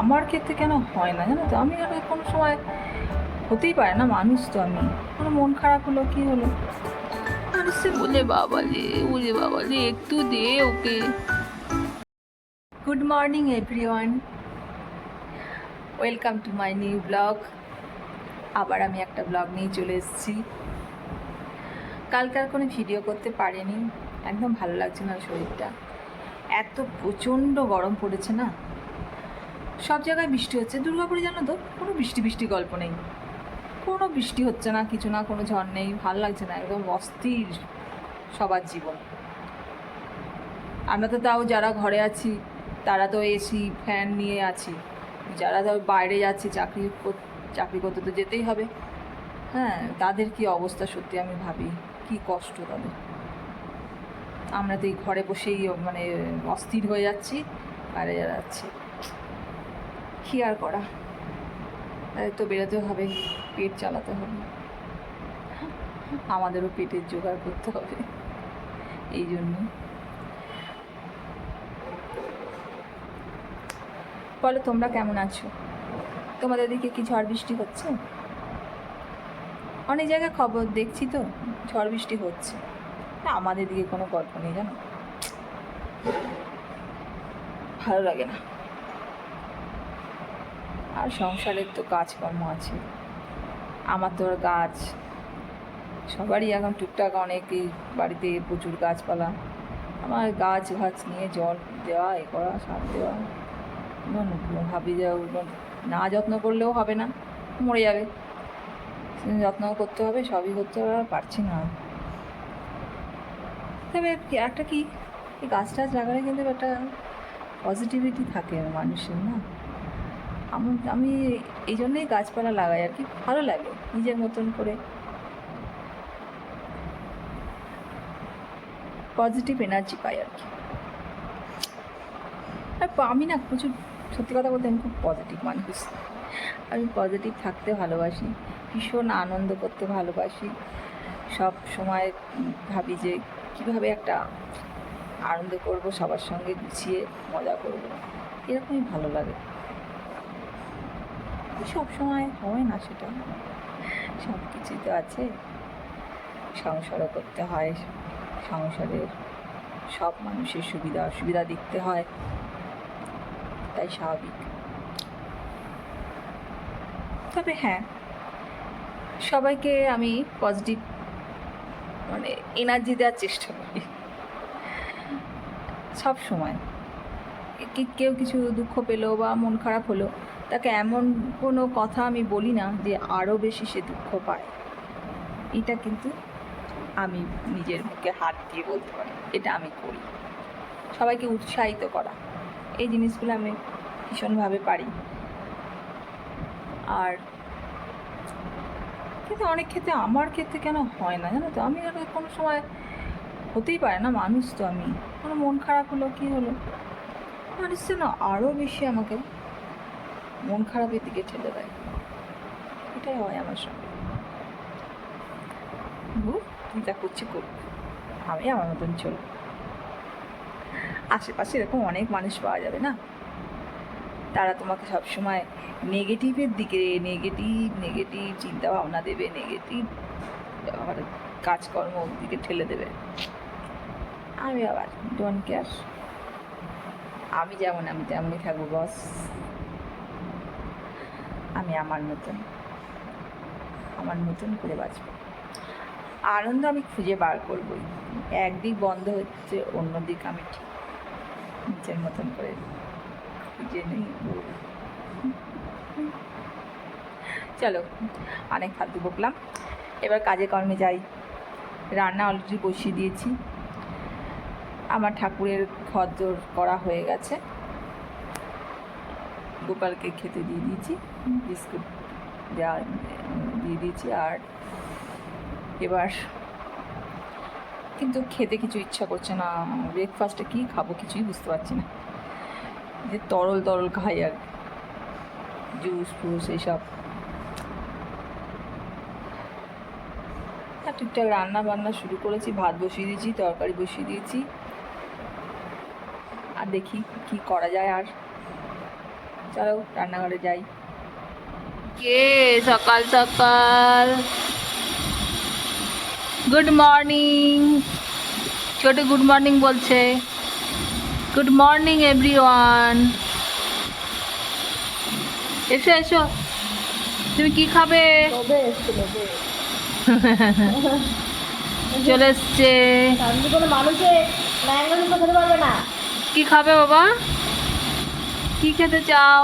আমার ক্ষেত্রে কেন হয় না জানো তো? আমি আর কোনো সময় হতেই পারে না, মানুষ তো আমি। কোনো মন খারাপ হলো, কি হলো, মানুষে বলে বাবা রে একটু দে okay. Good morning everyone, welcome to my new blog. আবার আমি একটা ব্লগ নিয়ে চলে এসেছি। কালকে আর কোনো ভিডিও করতে পারিনি, একদম ভালো লাগছে না শরীরটা। এত প্রচণ্ড গরম পড়েছে না, সব জায়গায় বৃষ্টি হচ্ছে। দুর্গাপুরে জানো তো কোনো বৃষ্টি বৃষ্টি গল্প নেই, কোনো বৃষ্টি হচ্ছে না, কিছু না, কোনো ঝড় নেই, ভালো লাগছে না, একদম অস্থির সবার জীবন। আমরা তো তাও যারা ঘরে আছি তারা তো এসি ফ্যান নিয়ে আছি, যারা ধর বাইরে যাচ্ছে চাকরি করতে তো যেতেই হবে। হ্যাঁ, তাদের কি অবস্থা সত্যি আমি ভাবি, কি কষ্ট তাদের। আমরা তো এই ঘরে বসেই মানে অস্থির হয়ে যাচ্ছি, বাইরে যাচ্ছি, কী আর করা, তাদের তো বেরোতে হবে, পেট চালাতে হবে, আমাদেরও পেটের জোগাড় করতে হবে। এই জন্য বলো, তোমরা কেমন আছো? তোমাদের দিকে কি ঝড় বৃষ্টি হচ্ছে? অনেক জায়গায় খবর দেখছি তো ঝড় বৃষ্টি হচ্ছে, আমাদের দিকে কোনো গল্প নেই জানো, ভালো লাগে না। আর সংসারের তো কাজকর্ম আছে, আমার তো আর গাছ, সবারই এখন টুকটাক, অনেকেই বাড়িতে প্রচুর গাছপালা। আমার গাছ নিয়ে জল দেওয়া, এ করা, সার দেওয়া, ভাবি যে না যত্ন করলেও হবে না, মরে যাবে, যত্ন করতে হবে, সবই করতে হবে, আর পারছি না। তবে একটা কি, এই গাছ টাছ লাগালে কিন্তু একটা পজিটিভিটি থাকে মানুষের, না? আমি এই জন্যই গাছপালা লাগাই আর কি, ভালো লাগে নিজের মতন করে, পজিটিভ এনার্জি পাই আর কি। আর আমি না প্রচুর, সত্যি কথা বলতে আমি খুব পজিটিভ মানুষ। আমি পজিটিভ থাকতে ভালোবাসি, ভীষণ আনন্দ করতে ভালোবাসি, সব সময় ভাবি যে কীভাবে একটা আনন্দ করব, সবার সঙ্গে গুছিয়ে মজা করব, এরকমই ভালো লাগে। সব সময় হয় না সেটা, সব কিছুই তো আছে, সংসারও করতে হয়, সংসারের সব মানুষের সুবিধা অসুবিধা দেখতে হয়, তাই স্বাভাবিক। তবে হ্যাঁ, সবাইকে আমি পজিটিভ মানে এনার্জি দেওয়ার চেষ্টা করি সব সময়। কেউ কিছু দুঃখ পেলো বা মন খারাপ হলো, তাকে এমন কোনো কথা আমি বলি না যে আরও বেশি সে দুঃখ পায়। এটা কিন্তু আমি নিজের মুখে হাত দিয়ে বলতে পারি, এটা আমি করি। সবাইকে উৎসাহিত করা, এই জিনিসগুলো আমি ভীষণভাবে পারি। আর কিন্তু অনেক ক্ষেত্রে, আমার ক্ষেত্রে কেন হয় না জানো তো? আমি আর কোনো সময় হতেই পারে না, মানুষ তো আমি। কোনো মন খারাপ হলো, কি হলো, মানুষ যেন আরও বেশি আমাকে মন খারাপের দিকে ঠেলে দেয়। এটাই হয় আমার সঙ্গে। তুই যা করছি করুক, আমি আমার মতন চলব। আশেপাশে এরকম অনেক মানুষ পাওয়া যাবে না, তারা তোমাকে সবসময় নেগেটিভের দিকে, নেগেটিভ চিন্তা ভাবনা দেবে, নেগেটিভ আবার কাজকর্ম দিকে ঠেলে দেবে। আমি আবার ডোন্ট কেয়ার, আমি যেমন আমি তেমনই থাকবো বস। আমি আমার মতন করে বাঁচবো, আনন্দ আমি খুঁজে বার করবই। একদিক বন্ধ হচ্ছে, অন্য দিক আমি ঠিক নিজের মতন করে খুঁজে নেই। চলো, অনেক ফালতু বকলাম, এবার কাজে কর্মে যাই। রান্না অলরেডি বসিয়ে দিয়েছি, আমার ঠাকুরের খদ্দর করা হয়ে গেছে, গোপালকে খেতে দিয়ে দিয়েছি, বিস্কুট দিয়ে দিয়েছি। আর এবার কিন্তু খেতে কিছু ইচ্ছা করছে না, ব্রেকফাস্টে কী খাবো কিছুই বুঝতে পারছি না, যে তরল খাই আর জুস ফুস এইসব। আর ঠিকঠাক রান্না বান্না শুরু করেছি, ভাত বসিয়ে দিয়েছি, তরকারি বসিয়ে দিয়েছি, আর দেখি কি করা যায়। আর চলো রান্নাঘরে যাই। কে সকাল সকাল গুড মর্নিং, ছোট গুড মর্নিং বলছে। গুড মর্নিং এভরিওয়ান, এসো এসো, তুমি কি খাবে? চলে এসছে। মানুষে ম্যাঙ্গো জুস খেতে পারবে না। কি খাবে বাবা, কি খেতে চাও?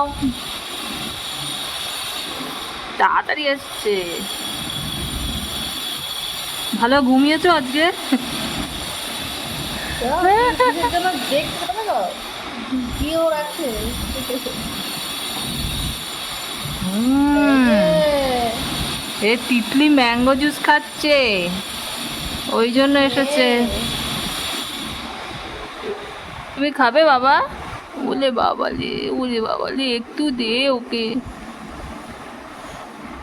তাড়াতাড়ি এসছে। ভালো ঘুমিয়েছো আজকে? এ তিতলি ম্যাঙ্গো জুস খাচ্ছে, ওই জন্য এসেছে। তুমি খাবে বাবা? ওলে বাবালে, ওলে বাবালে, একটু দে ওকে।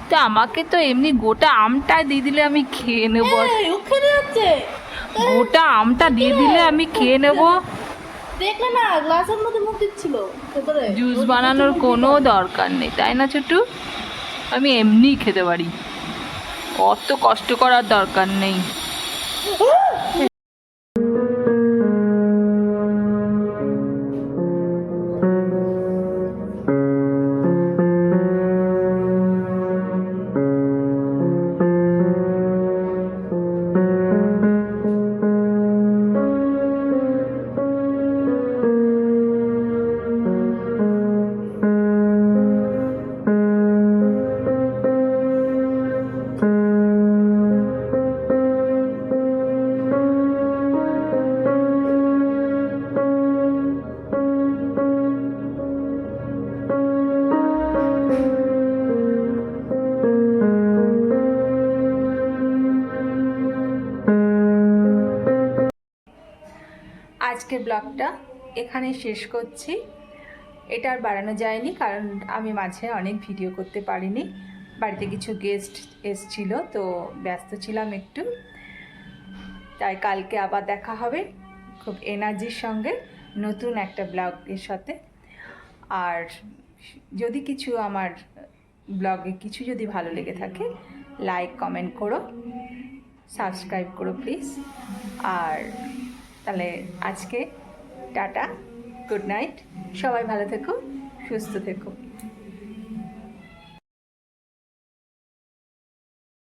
তা আমাকে তো এমনি গোটা আমটা দিয়ে দিলে আমি খেয়ে নেবো। গোটা আমটা দিয়ে দিলে আমি খেয়ে নেবো। দেখলে না গ্লাসের মধ্যে মুখ দিচ্ছিল ভেতরে। জুস বানানোর কোনো দরকার নেই, তাই না ছোটু? আমি এমনিই খেতে পারি, অত কষ্ট করার দরকার নেই। আজকের ব্লগটা এখানে শেষ করছি। এটা আর বাড়ানো যায়নি কারণ আমি মাঝে অনেক ভিডিও করতে পারিনি, বাড়িতে কিছু গেস্ট এসছিল, তো ব্যস্ত ছিলাম একটু। তাই কালকে আবার দেখা হবে খুব এনার্জির সঙ্গে নতুন একটা ব্লগের সাথে। আর যদি কিছু আমার ব্লগে কিছু যদি ভালো লেগে থাকে, লাইক কমেন্ট করো, সাবস্ক্রাইব করো প্লিজ। আর তাহলে আজকে টাটা, গুড নাইট, সবাই ভালো থেকো, সুস্থ থেকো।